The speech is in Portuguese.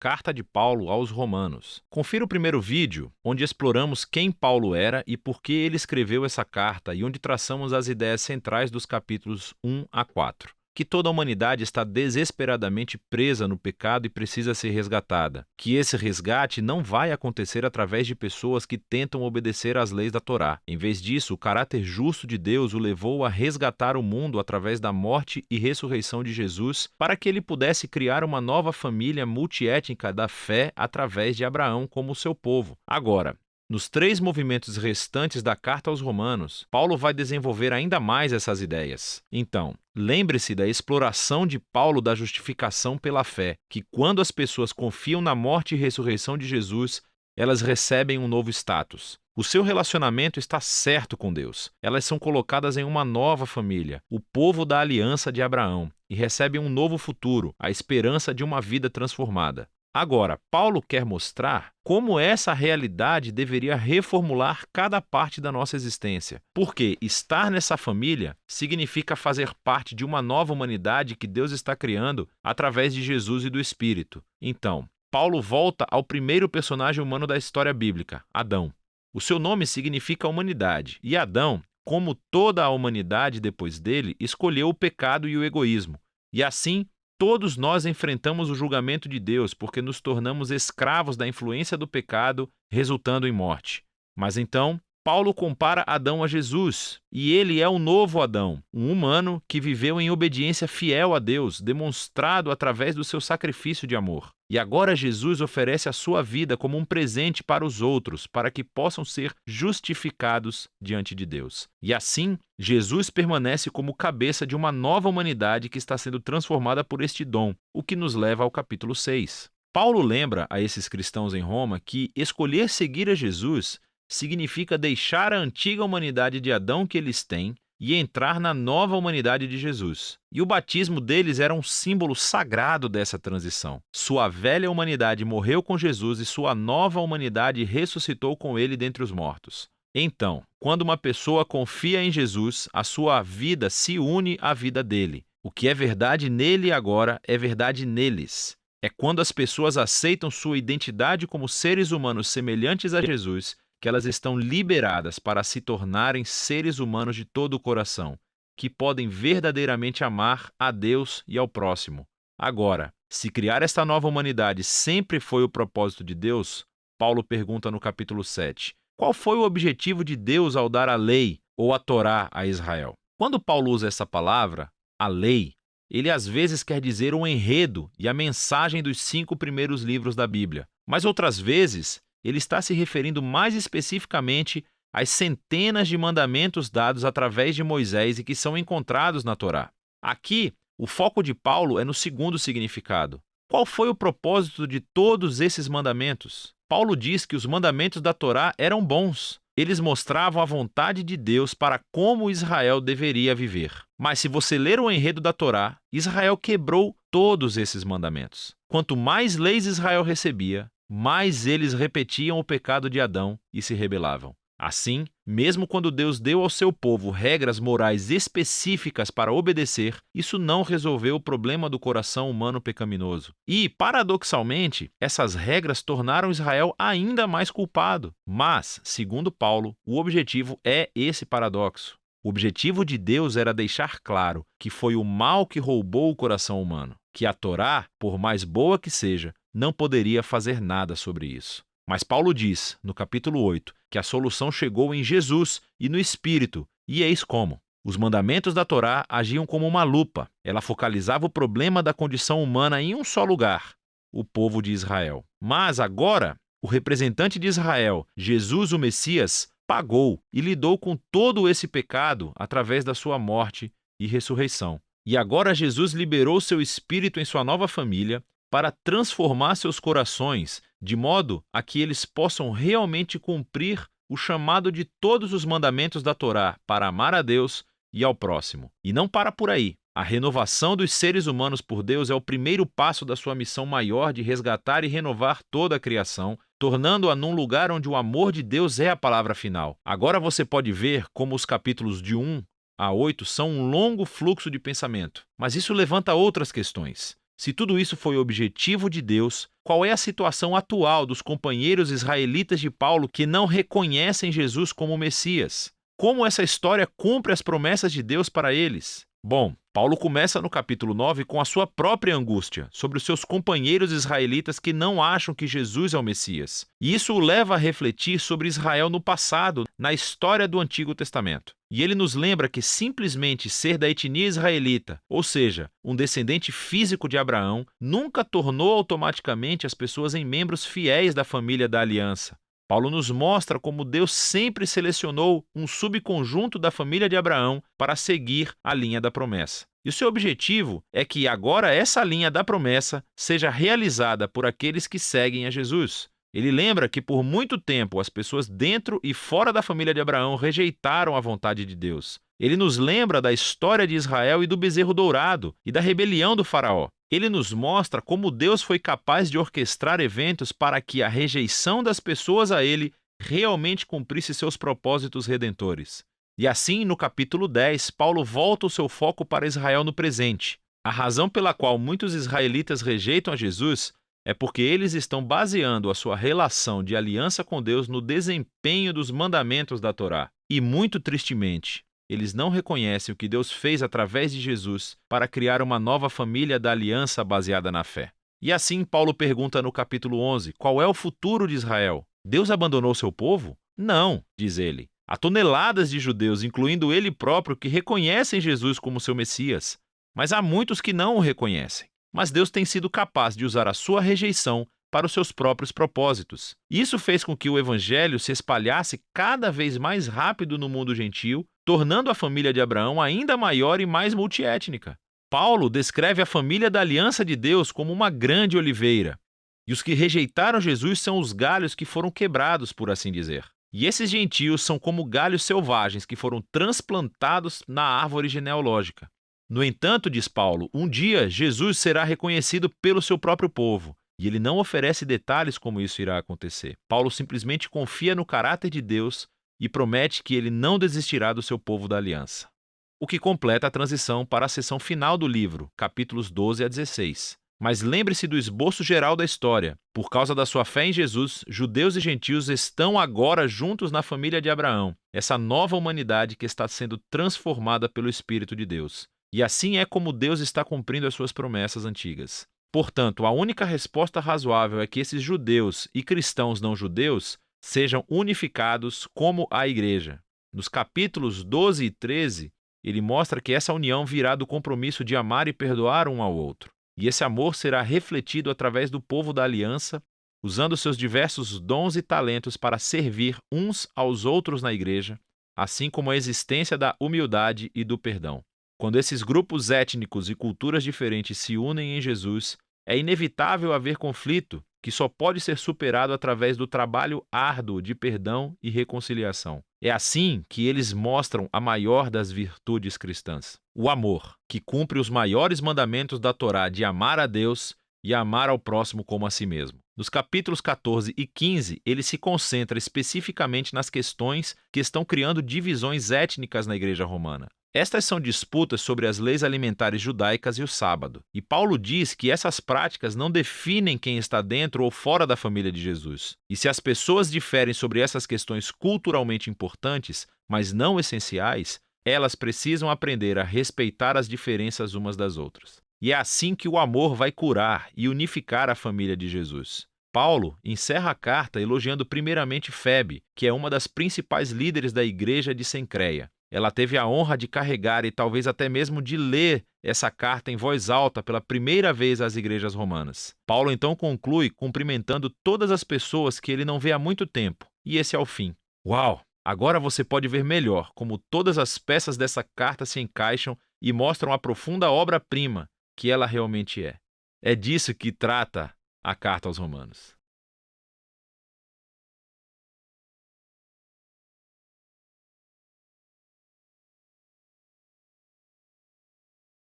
Carta de Paulo aos Romanos. Confira o primeiro vídeo, onde exploramos quem Paulo era e por que ele escreveu essa carta e onde traçamos as ideias centrais dos capítulos 1 a 4. Que toda a humanidade está desesperadamente presa no pecado e precisa ser resgatada. Que esse resgate não vai acontecer através de pessoas que tentam obedecer às leis da Torá. Em vez disso, o caráter justo de Deus o levou a resgatar o mundo através da morte e ressurreição de Jesus, para que ele pudesse criar uma nova família multiétnica da fé através de Abraão como seu povo. Agora, nos 3 movimentos restantes da carta aos Romanos, Paulo vai desenvolver ainda mais essas ideias. Então, lembre-se da exploração de Paulo da justificação pela fé, que quando as pessoas confiam na morte e ressurreição de Jesus, elas recebem um novo status. O seu relacionamento está certo com Deus. Elas são colocadas em uma nova família, o povo da aliança de Abraão, e recebem um novo futuro, a esperança de uma vida transformada. Agora, Paulo quer mostrar como essa realidade deveria reformular cada parte da nossa existência. Porque estar nessa família significa fazer parte de uma nova humanidade que Deus está criando através de Jesus e do Espírito. Então, Paulo volta ao primeiro personagem humano da história bíblica, Adão. O seu nome significa humanidade, e Adão, como toda a humanidade depois dele, escolheu o pecado e o egoísmo. E assim, todos nós enfrentamos o julgamento de Deus porque nos tornamos escravos da influência do pecado, resultando em morte. Mas então, Paulo compara Adão a Jesus, e ele é o novo Adão, um humano que viveu em obediência fiel a Deus, demonstrado através do seu sacrifício de amor. E agora Jesus oferece a sua vida como um presente para os outros, para que possam ser justificados diante de Deus. E assim, Jesus permanece como cabeça de uma nova humanidade que está sendo transformada por este dom, o que nos leva ao capítulo 6. Paulo lembra a esses cristãos em Roma que escolher seguir a Jesus significa deixar a antiga humanidade de Adão que eles têm e entrar na nova humanidade de Jesus. E o batismo deles era um símbolo sagrado dessa transição. Sua velha humanidade morreu com Jesus e sua nova humanidade ressuscitou com ele dentre os mortos. Então, quando uma pessoa confia em Jesus, a sua vida se une à vida dele. O que é verdade nele agora é verdade neles. É quando as pessoas aceitam sua identidade como seres humanos semelhantes a Jesus que elas estão liberadas para se tornarem seres humanos de todo o coração, que podem verdadeiramente amar a Deus e ao próximo. Agora, se criar esta nova humanidade sempre foi o propósito de Deus, Paulo pergunta no capítulo 7, qual foi o objetivo de Deus ao dar a lei ou a Torá a Israel? Quando Paulo usa essa palavra, a lei, ele às vezes quer dizer o enredo e a mensagem dos 5 primeiros livros da Bíblia, mas outras vezes ele está se referindo mais especificamente às centenas de mandamentos dados através de Moisés e que são encontrados na Torá. Aqui, o foco de Paulo é no segundo significado. Qual foi o propósito de todos esses mandamentos? Paulo diz que os mandamentos da Torá eram bons. Eles mostravam a vontade de Deus para como Israel deveria viver. Mas se você ler o enredo da Torá, Israel quebrou todos esses mandamentos. Quanto mais leis Israel recebia, mais eles repetiam o pecado de Adão e se rebelavam. Assim, mesmo quando Deus deu ao seu povo regras morais específicas para obedecer, isso não resolveu o problema do coração humano pecaminoso. E, paradoxalmente, essas regras tornaram Israel ainda mais culpado. Mas, segundo Paulo, o objetivo é esse paradoxo. O objetivo de Deus era deixar claro que foi o mal que roubou o coração humano, que a Torá, por mais boa que seja, não poderia fazer nada sobre isso. Mas Paulo diz, no capítulo 8, que a solução chegou em Jesus e no Espírito, e eis como. Os mandamentos da Torá agiam como uma lupa. Ela focalizava o problema da condição humana em um só lugar, o povo de Israel. Mas agora, o representante de Israel, Jesus o Messias, pagou e lidou com todo esse pecado através da sua morte e ressurreição. E agora Jesus liberou seu Espírito em sua nova família para transformar seus corações de modo a que eles possam realmente cumprir o chamado de todos os mandamentos da Torá para amar a Deus e ao próximo. E não para por aí. A renovação dos seres humanos por Deus é o primeiro passo da sua missão maior de resgatar e renovar toda a criação, tornando-a num lugar onde o amor de Deus é a palavra final. Agora você pode ver como os capítulos de 1 a 8 são um longo fluxo de pensamento, mas isso levanta outras questões. Se tudo isso foi o objetivo de Deus, qual é a situação atual dos companheiros israelitas de Paulo que não reconhecem Jesus como Messias? Como essa história cumpre as promessas de Deus para eles? Bom, Paulo começa no capítulo 9 com a sua própria angústia sobre os seus companheiros israelitas que não acham que Jesus é o Messias. E isso o leva a refletir sobre Israel no passado, na história do Antigo Testamento. E ele nos lembra que simplesmente ser da etnia israelita, ou seja, um descendente físico de Abraão, nunca tornou automaticamente as pessoas em membros fiéis da família da aliança. Paulo nos mostra como Deus sempre selecionou um subconjunto da família de Abraão para seguir a linha da promessa. E o seu objetivo é que agora essa linha da promessa seja realizada por aqueles que seguem a Jesus. Ele lembra que por muito tempo as pessoas dentro e fora da família de Abraão rejeitaram a vontade de Deus. Ele nos lembra da história de Israel e do bezerro dourado e da rebelião do faraó. Ele nos mostra como Deus foi capaz de orquestrar eventos para que a rejeição das pessoas a ele realmente cumprisse seus propósitos redentores. E assim, no capítulo 10, Paulo volta o seu foco para Israel no presente. A razão pela qual muitos israelitas rejeitam a Jesus é porque eles estão baseando a sua relação de aliança com Deus no desempenho dos mandamentos da Torá. E muito tristemente, eles não reconhecem o que Deus fez através de Jesus para criar uma nova família da aliança baseada na fé. E assim Paulo pergunta no capítulo 11, qual é o futuro de Israel? Deus abandonou seu povo? Não, diz ele. Há toneladas de judeus, incluindo ele próprio, que reconhecem Jesus como seu Messias. Mas há muitos que não o reconhecem. Mas Deus tem sido capaz de usar a sua rejeição para os seus próprios propósitos. Isso fez com que o evangelho se espalhasse cada vez mais rápido no mundo gentil, tornando a família de Abraão ainda maior e mais multiétnica. Paulo descreve a família da aliança de Deus como uma grande oliveira. E os que rejeitaram Jesus são os galhos que foram quebrados, por assim dizer. E esses gentios são como galhos selvagens que foram transplantados na árvore genealógica. No entanto, diz Paulo, um dia Jesus será reconhecido pelo seu próprio povo, e ele não oferece detalhes como isso irá acontecer. Paulo simplesmente confia no caráter de Deus e promete que ele não desistirá do seu povo da aliança. O que completa a transição para a seção final do livro, capítulos 12 a 16. Mas lembre-se do esboço geral da história. Por causa da sua fé em Jesus, judeus e gentios estão agora juntos na família de Abraão, essa nova humanidade que está sendo transformada pelo Espírito de Deus. E assim é como Deus está cumprindo as suas promessas antigas. Portanto, a única resposta razoável é que esses judeus e cristãos não judeus sejam unificados como a igreja. Nos capítulos 12 e 13, ele mostra que essa união virá do compromisso de amar e perdoar um ao outro. E esse amor será refletido através do povo da aliança, usando seus diversos dons e talentos para servir uns aos outros na igreja, assim como a existência da humildade e do perdão. Quando esses grupos étnicos e culturas diferentes se unem em Jesus, é inevitável haver conflito, que só pode ser superado através do trabalho árduo de perdão e reconciliação. É assim que eles mostram a maior das virtudes cristãs, o amor, que cumpre os maiores mandamentos da Torá de amar a Deus e amar ao próximo como a si mesmo. Nos capítulos 14 e 15, ele se concentra especificamente nas questões que estão criando divisões étnicas na igreja romana. Estas são disputas sobre as leis alimentares judaicas e o sábado. E Paulo diz que essas práticas não definem quem está dentro ou fora da família de Jesus. E se as pessoas diferem sobre essas questões culturalmente importantes, mas não essenciais, elas precisam aprender a respeitar as diferenças umas das outras. E é assim que o amor vai curar e unificar a família de Jesus. Paulo encerra a carta elogiando primeiramente Febe, que é uma das principais líderes da igreja de Cencreia. Ela teve a honra de carregar e talvez até mesmo de ler essa carta em voz alta pela primeira vez às igrejas romanas. Paulo então conclui cumprimentando todas as pessoas que ele não vê há muito tempo. E esse é o fim. Uau! Agora você pode ver melhor como todas as peças dessa carta se encaixam e mostram a profunda obra-prima que ela realmente é. É disso que trata a carta aos Romanos.